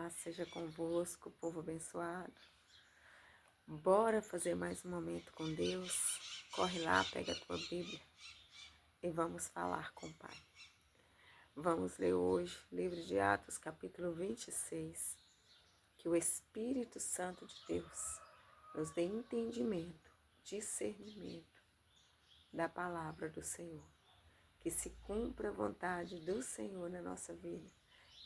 paz seja convosco, povo abençoado. Bora fazer mais um momento com Deus. Corre lá, pega a tua Bíblia e vamos falar com o Pai. Vamos ler hoje o livro de Atos, capítulo 26. Que o Espírito Santo de Deus nos dê entendimento, discernimento da palavra do Senhor. Que se cumpra a vontade do Senhor na nossa vida.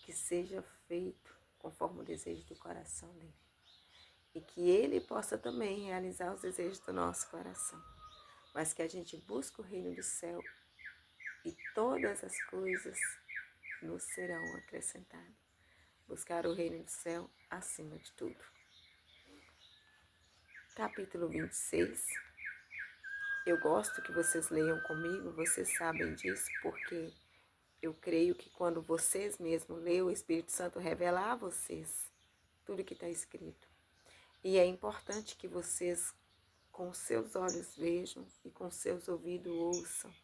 Que seja feito conforme o desejo do coração dele. E que ele possa também realizar os desejos do nosso coração. Mas que a gente busque o reino do céu e todas as coisas nos serão acrescentadas. Buscar o reino do céu acima de tudo. Capítulo 26. Eu gosto que vocês leiam comigo, vocês sabem disso, porque eu creio que quando vocês mesmos leem, o Espírito Santo revela a vocês tudo que está escrito. E é importante que vocês, com seus olhos vejam e com seus ouvidos ouçam.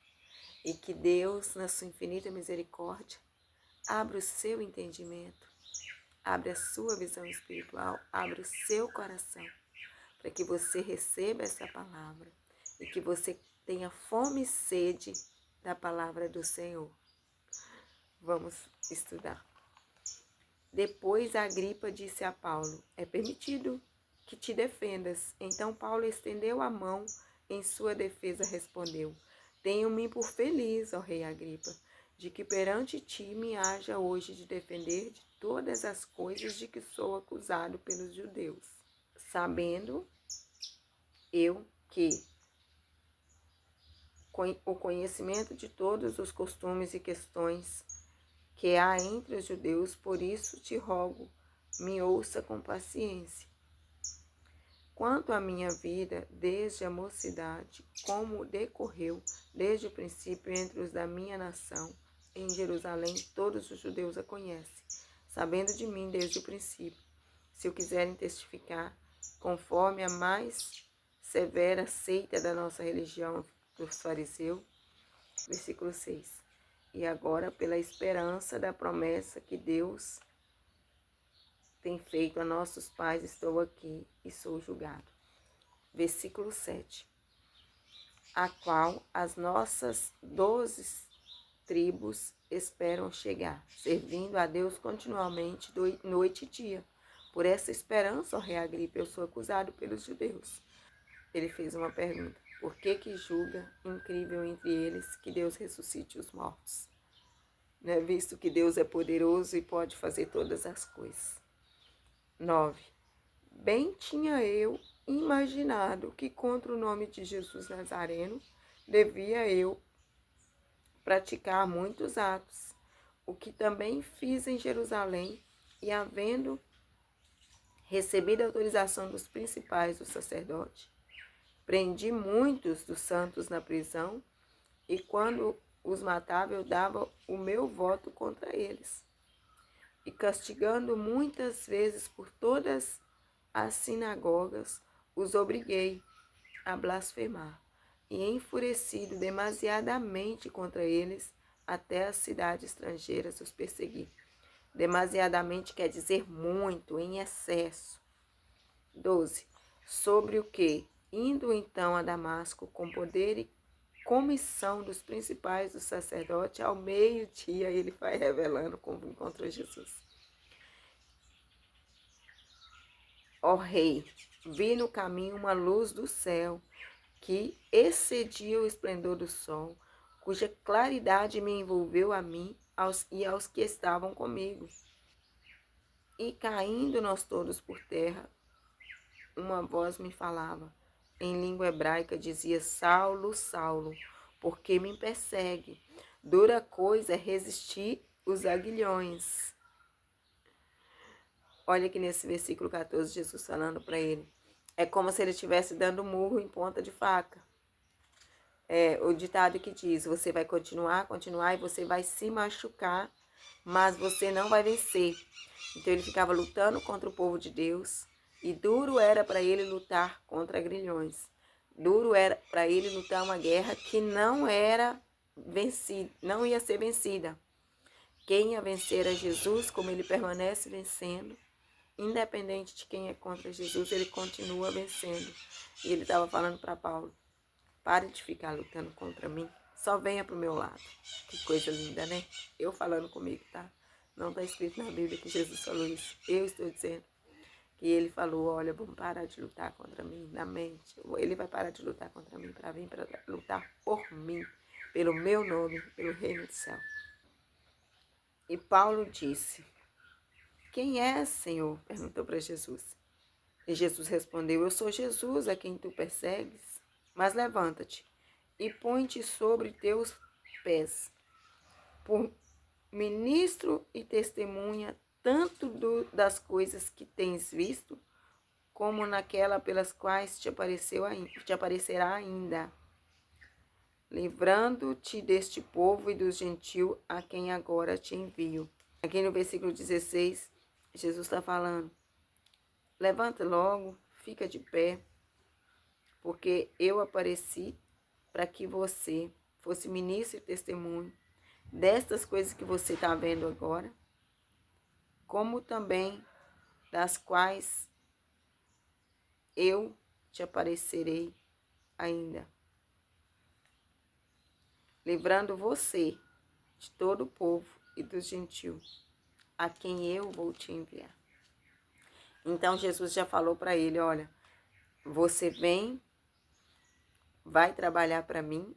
E que Deus, na sua infinita misericórdia, abra o seu entendimento, abra a sua visão espiritual, abra o seu coração, para que você receba essa palavra e que você tenha fome e sede da palavra do Senhor. Vamos estudar. Depois Agripa disse a Paulo: é permitido que te defendas. Então Paulo estendeu a mão em sua defesa, respondeu: tenho-me por feliz, ó rei Agripa, de que perante ti me haja hoje de defender de todas as coisas de que sou acusado pelos judeus, sabendo eu que o conhecimento de todos os costumes e questões que há entre os judeus, por isso te rogo, me ouça com paciência. Quanto à minha vida, desde a mocidade, como decorreu desde o princípio entre os da minha nação, em Jerusalém, todos os judeus a conhecem, sabendo de mim desde o princípio. Se o quiserem testificar, conforme a mais severa seita da nossa religião, dos fariseus, versículo 6. E agora, pela esperança da promessa que Deus tem feito a nossos pais, estou aqui e sou julgado. Versículo 7. A qual as nossas 12 tribos esperam chegar, servindo a Deus continuamente, noite e dia. Por essa esperança, ó rei Agripa, eu sou acusado pelos judeus. Ele fez uma pergunta: por que julga incrível entre eles que Deus ressuscite os mortos? Né? Visto que Deus é poderoso e pode fazer todas as coisas. 9. Bem tinha eu imaginado que contra o nome de Jesus Nazareno devia eu praticar muitos atos, o que também fiz em Jerusalém, e havendo recebido a autorização dos principais do sacerdote, prendi muitos dos santos na prisão, e quando os matava eu dava o meu voto contra eles. E castigando muitas vezes por todas as sinagogas, os obriguei a blasfemar, e enfurecido demasiadamente contra eles, até as cidades estrangeiras os persegui. Demasiadamente quer dizer muito, em excesso. 12. Sobre o que, indo então a Damasco com poder e comissão dos principais do sacerdote, ao meio-dia ele vai revelando como encontrou Jesus. Ó rei, vi no caminho uma luz do céu, que excedia o esplendor do sol, cuja claridade me envolveu a mim e aos que estavam comigo. E caindo nós todos por terra, uma voz me falava, em língua hebraica dizia: Saulo, Saulo, por que me persegue? Dura coisa é resistir os aguilhões. Olha aqui nesse versículo 14, Jesus falando para ele. É como se ele estivesse dando murro em ponta de faca. O ditado que diz: você vai continuar e você vai se machucar, mas você não vai vencer. Então ele ficava lutando contra o povo de Deus, e duro era para ele lutar contra grilhões. Duro era para ele lutar uma guerra que não era vencida, não ia ser vencida. Quem ia vencer é Jesus, como ele permanece vencendo. Independente de quem é contra Jesus, ele continua vencendo. E ele estava falando para Paulo, pare de ficar lutando contra mim, só venha para o meu lado. Que coisa linda, né? Eu falando comigo, tá? Não está escrito na Bíblia que Jesus falou isso. Eu estou dizendo que ele falou, olha, vamos parar de lutar contra mim na mente. Ele vai parar de lutar contra mim para vir para lutar por mim, pelo meu nome, pelo reino do céu. E Paulo disse, quem és, Senhor? Perguntou para Jesus. E Jesus respondeu, eu sou Jesus a quem tu persegues, mas levanta-te e põe-te sobre teus pés, por ministro e testemunha tanto das coisas que tens visto, como naquela pelas quais te aparecerá ainda, livrando-te deste povo e dos gentios a quem agora te envio. Aqui no versículo 16, Jesus está falando, levanta logo, fica de pé, porque eu apareci para que você fosse ministro e testemunho destas coisas que você está vendo agora, como também das quais eu te aparecerei ainda, livrando você de todo o povo e dos gentios, a quem eu vou te enviar. Então Jesus já falou para ele, olha, você vem, vai trabalhar para mim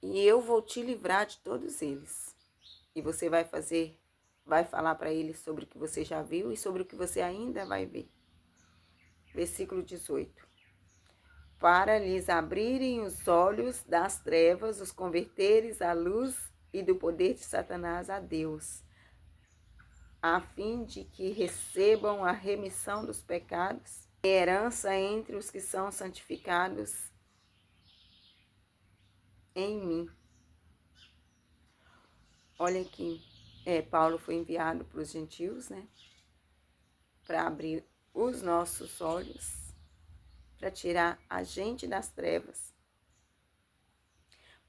e eu vou te livrar de todos eles. E você vai falar para eles sobre o que você já viu e sobre o que você ainda vai ver. Versículo 18. Para lhes abrirem os olhos das trevas, os converteres à luz e do poder de Satanás a Deus, a fim de que recebam a remissão dos pecados e herança entre os que são santificados em mim. Olha aqui, Paulo foi enviado para os gentios, né? Para abrir os nossos olhos, para tirar a gente das trevas,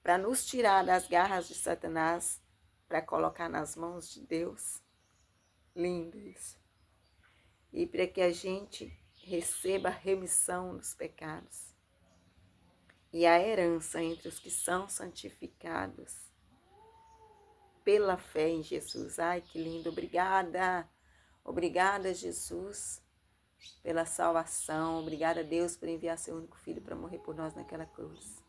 para nos tirar das garras de Satanás, para colocar nas mãos de Deus. Lindo isso. E para que a gente receba a remissão dos pecados e a herança entre os que são santificados pela fé em Jesus. Ai, que lindo. Obrigada. Obrigada, Jesus, pela salvação. Obrigada, Deus, por enviar seu único filho para morrer por nós naquela cruz.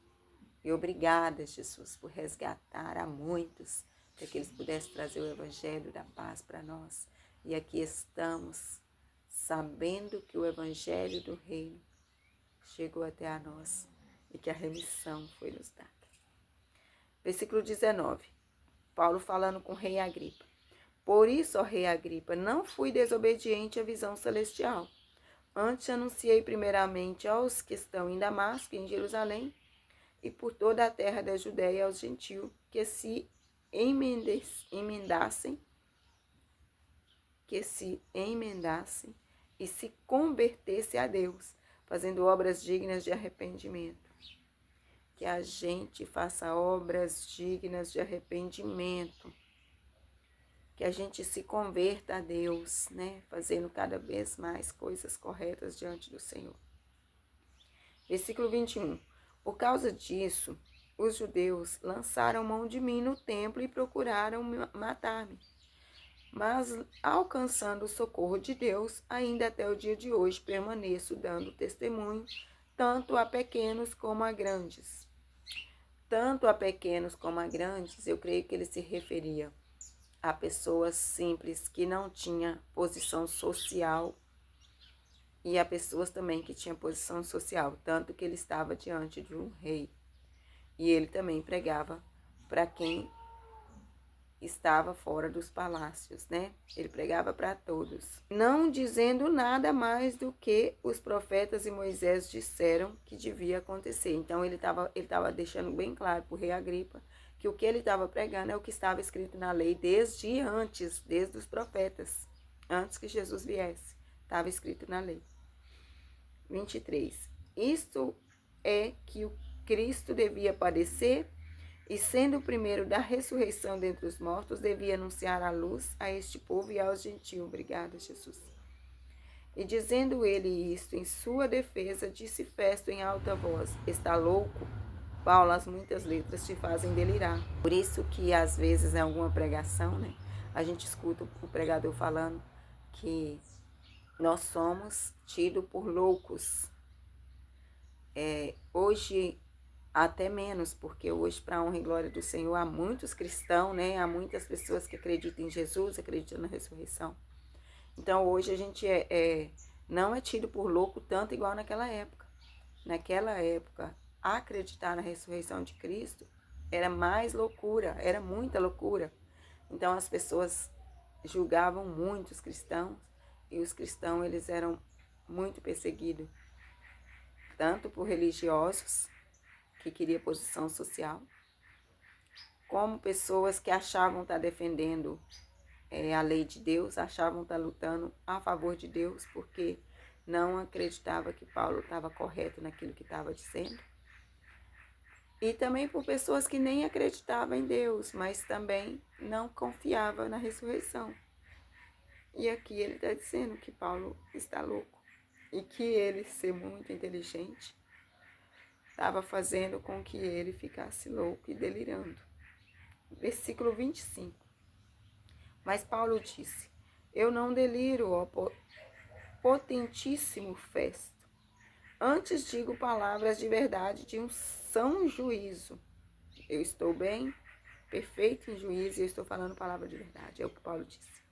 E obrigada, Jesus, por resgatar a muitos, para que eles pudessem trazer o evangelho da paz para nós. E aqui estamos, sabendo que o evangelho do reino chegou até a nós e que a remissão foi nos dada. Versículo 19. Paulo falando com o rei Agripa. Por isso, ó rei Agripa, não fui desobediente à visão celestial. Antes anunciei primeiramente aos que estão em Damasco e em Jerusalém, e por toda a terra da Judéia aos gentios, que se emendassem e se convertessem a Deus, fazendo obras dignas de arrependimento. Que a gente faça obras dignas de arrependimento. Que a gente se converta a Deus, né? Fazendo cada vez mais coisas corretas diante do Senhor. Versículo 21. Por causa disso, os judeus lançaram mão de mim no templo e procuraram matar-me. Mas, alcançando o socorro de Deus, ainda até o dia de hoje permaneço dando testemunho, tanto a pequenos como a grandes. Tanto a pequenos como a grandes, eu creio que ele se referia a pessoas simples que não tinham posição social e a pessoas também que tinham posição social, tanto que ele estava diante de um rei. E ele também pregava para quem estava fora dos palácios, né? Ele pregava para todos, não dizendo nada mais do que os profetas e Moisés disseram que devia acontecer. Então ele estava deixando bem claro para o rei Agripa que o que ele estava pregando é o que estava escrito na lei desde os profetas, antes que Jesus viesse, estava escrito na lei. 23. Isto é que o Cristo devia padecer E sendo o primeiro da ressurreição dentre os mortos, devia anunciar a luz a este povo e aos gentios. Obrigada, Jesus. E dizendo ele isto em sua defesa, disse Festo em alta voz: está louco? Paulo, as muitas letras te fazem delirar. Por isso que às vezes em alguma pregação, né, a gente escuta o pregador falando que nós somos tidos por loucos. Hoje até menos, porque hoje, para a honra e glória do Senhor, há muitos cristãos, né? Há muitas pessoas que acreditam em Jesus, acreditam na ressurreição. Então hoje a gente não é tido por louco tanto igual naquela época. Naquela época, acreditar na ressurreição de Cristo era mais loucura, era muita loucura. Então as pessoas julgavam muito os cristãos, e os cristãos eles eram muito perseguidos, tanto por religiosos que queriam posição social, como pessoas que achavam estar defendendo a lei de Deus, achavam estar lutando a favor de Deus, porque não acreditava que Paulo estava correto naquilo que estava dizendo. E também por pessoas que nem acreditavam em Deus, mas também não confiavam na ressurreição. E aqui ele está dizendo que Paulo está louco e que ele, ser muito inteligente, estava fazendo com que ele ficasse louco e delirando. Versículo 25. Mas Paulo disse: eu não deliro, ó potentíssimo Festo. Antes digo palavras de verdade, de um são juízo. Eu estou bem, perfeito em juízo, e eu estou falando palavra de verdade. É o que Paulo disse.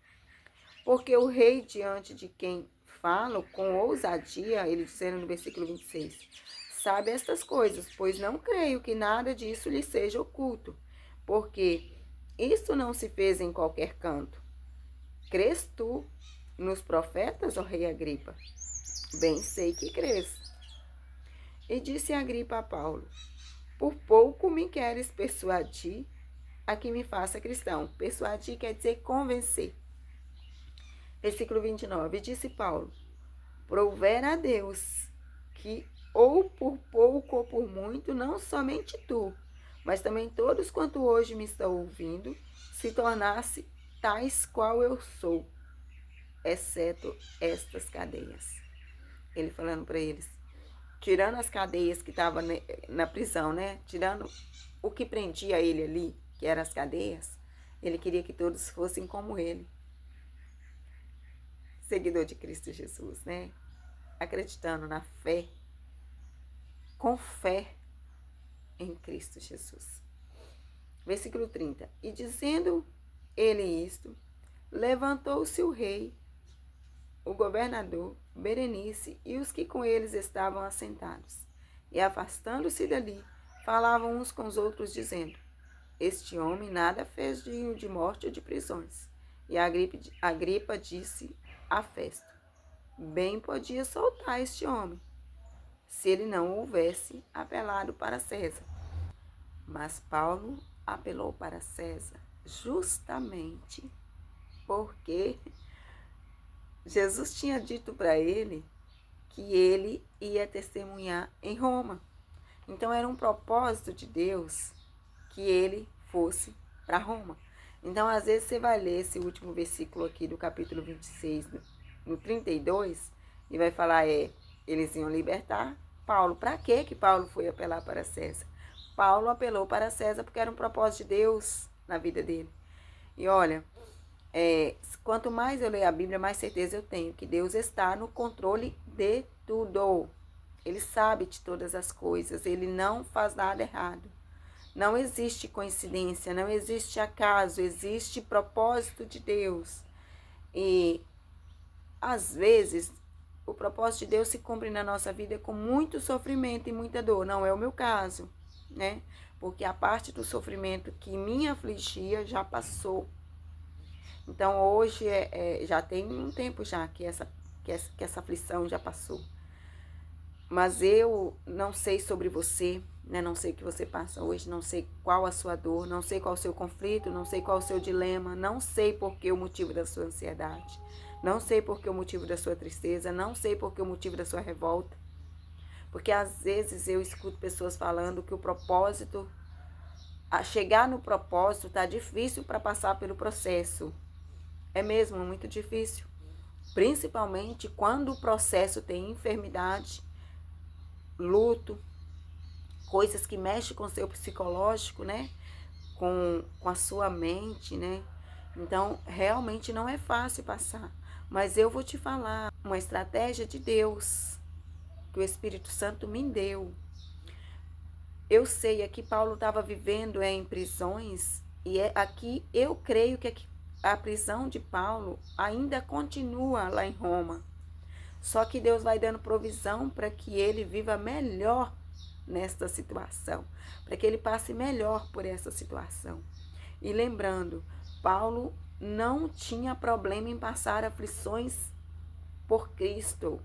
Porque o rei, diante de quem falo com ousadia, ele dizendo no versículo 26, sabe estas coisas, pois não creio que nada disso lhe seja oculto, porque isto não se fez em qualquer canto. Crês tu nos profetas, ó rei Agripa? Bem sei que crês. E disse Agripa a Paulo: por pouco me queres persuadir a que me faça cristão. Persuadir quer dizer convencer. Versículo 29. E disse Paulo: prover a Deus que ou por pouco ou por muito, não somente tu, mas também todos quanto hoje me estão ouvindo, se tornasse tais qual eu sou, exceto estas cadeias. Ele falando para eles, tirando as cadeias que estavam na prisão, né? Tirando o que prendia ele ali, que eram as cadeias, ele queria que todos fossem como ele. Seguidor de Cristo Jesus, né? Acreditando na fé, com fé em Cristo Jesus. Versículo 30. E dizendo ele isto, levantou-se o rei, o governador, Berenice e os que com eles estavam assentados. E afastando-se dali, falavam uns com os outros, dizendo: este homem nada fez digno de morte ou de prisões. E Agripa disse a Festo: bem podia soltar este homem, se ele não houvesse apelado para César. Mas Paulo apelou para César justamente porque Jesus tinha dito para ele que ele ia testemunhar em Roma. Então era um propósito de Deus que ele fosse para Roma. Então às vezes você vai ler esse último versículo aqui do capítulo 26, no 32, e vai falar, eles iam libertar Paulo. Para que Paulo foi apelar para César? Paulo apelou para César porque era um propósito de Deus na vida dele. E olha, quanto mais eu leio a Bíblia, mais certeza eu tenho que Deus está no controle de tudo. Ele sabe de todas as coisas, ele não faz nada errado. Não existe coincidência, não existe acaso, existe propósito de Deus. E às vezes o propósito de Deus se cumpre na nossa vida com muito sofrimento e muita dor. Não é o meu caso, né? Porque a parte do sofrimento que me afligia já passou. Então hoje já tem um tempo já que essa aflição já passou. Mas eu não sei sobre você, né? Não sei o que você passa hoje, não sei qual a sua dor, não sei qual o seu conflito, não sei qual o seu dilema, não sei por que o motivo da sua ansiedade, não sei por que o motivo da sua tristeza, não sei por que o motivo da sua revolta. Porque às vezes eu escuto pessoas falando que o propósito, a chegar no propósito está difícil para passar pelo processo. É mesmo muito difícil. Principalmente quando o processo tem enfermidade, luto, coisas que mexem com o seu psicológico, né? Com a sua mente, né? Então, realmente não é fácil passar. Mas eu vou te falar uma estratégia de Deus que o Espírito Santo me deu. Eu sei, aqui Paulo estava vivendo em prisões e aqui eu creio que a prisão de Paulo ainda continua lá em Roma. Só que Deus vai dando provisão para que ele viva melhor nesta situação, para que ele passe melhor por essa situação. E lembrando, Paulo não tinha problema em passar aflições por Cristo,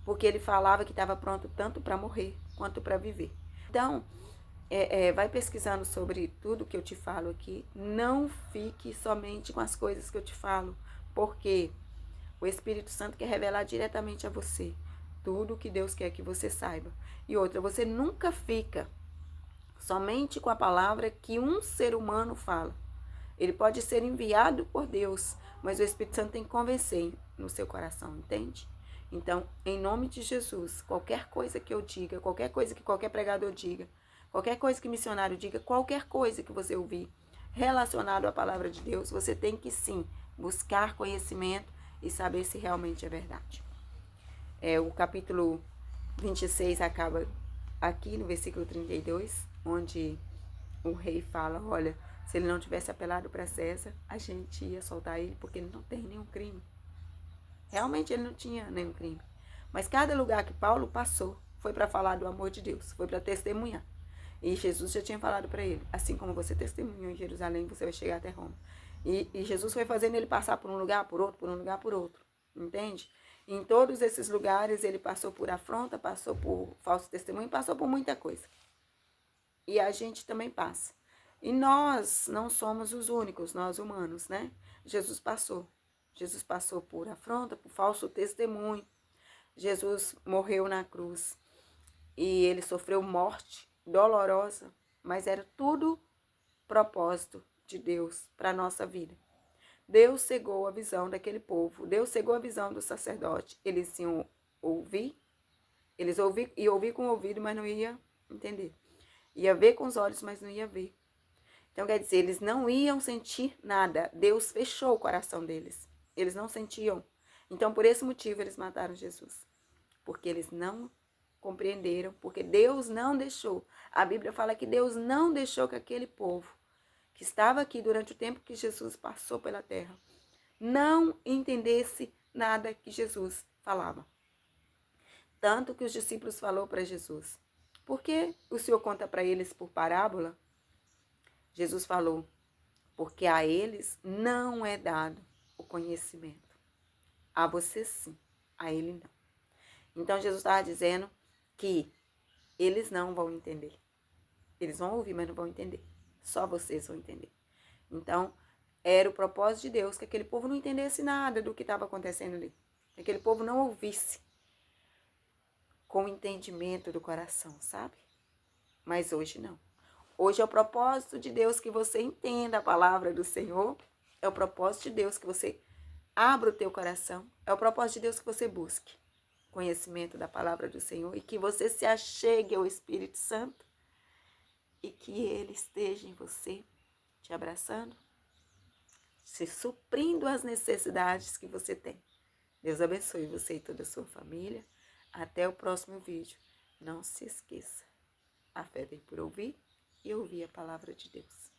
porque ele falava que estava pronto tanto para morrer quanto para viver. Então, vai pesquisando sobre tudo que eu te falo aqui. Não fique somente com as coisas que eu te falo, porque o Espírito Santo quer revelar diretamente a você tudo o que Deus quer que você saiba. E outra, você nunca fica somente com a palavra que um ser humano fala. Ele pode ser enviado por Deus, mas o Espírito Santo tem que convencer no seu coração, entende? Então, em nome de Jesus, qualquer coisa que eu diga, qualquer coisa que qualquer pregador diga, qualquer coisa que missionário diga, qualquer coisa que você ouvir relacionado à palavra de Deus, você tem que sim buscar conhecimento e saber se realmente é verdade. O capítulo 26 acaba aqui no versículo 32, onde o rei fala, olha, se ele não tivesse apelado para César, a gente ia soltar ele porque ele não tem nenhum crime. Realmente ele não tinha nenhum crime. Mas cada lugar que Paulo passou foi para falar do amor de Deus, foi para testemunhar. E Jesus já tinha falado para ele, assim como você testemunhou em Jerusalém, você vai chegar até Roma. E Jesus foi fazendo ele passar por um lugar, por outro, por um lugar, por outro. Entende? Em todos esses lugares ele passou por afronta, passou por falso testemunho, passou por muita coisa. E a gente também passa. E nós não somos os únicos, nós humanos, né? Jesus passou. Jesus passou por afronta, por falso testemunho. Jesus morreu na cruz e ele sofreu morte dolorosa, mas era tudo propósito de Deus para a nossa vida. Deus cegou a visão daquele povo, Deus cegou a visão do sacerdote. Eles iam ouvir, iam ouvir com o ouvido, mas não ia entender. Ia ver com os olhos, mas não ia ver. Então, quer dizer, eles não iam sentir nada. Deus fechou o coração deles. Eles não sentiam. Então, por esse motivo, eles mataram Jesus. Porque eles não compreenderam, porque Deus não deixou. A Bíblia fala que Deus não deixou que aquele povo que estava aqui durante o tempo que Jesus passou pela terra não entendesse nada que Jesus falava. Tanto que os discípulos falaram para Jesus, por que o Senhor conta para eles por parábola? Jesus falou, porque a eles não é dado o conhecimento. A você sim, a ele não. Então Jesus estava dizendo que eles não vão entender. Eles vão ouvir, mas não vão entender. Só vocês vão entender. Então, era o propósito de Deus que aquele povo não entendesse nada do que estava acontecendo ali. Que aquele povo não ouvisse com o entendimento do coração, sabe? Mas hoje não. Hoje é o propósito de Deus que você entenda a palavra do Senhor. É o propósito de Deus que você abra o teu coração. É o propósito de Deus que você busque conhecimento da palavra do Senhor e que você se achegue ao Espírito Santo e que Ele esteja em você, te abraçando, se suprindo as necessidades que você tem. Deus abençoe você e toda a sua família. Até o próximo vídeo. Não se esqueça, a fé vem por ouvir e ouvir a palavra de Deus.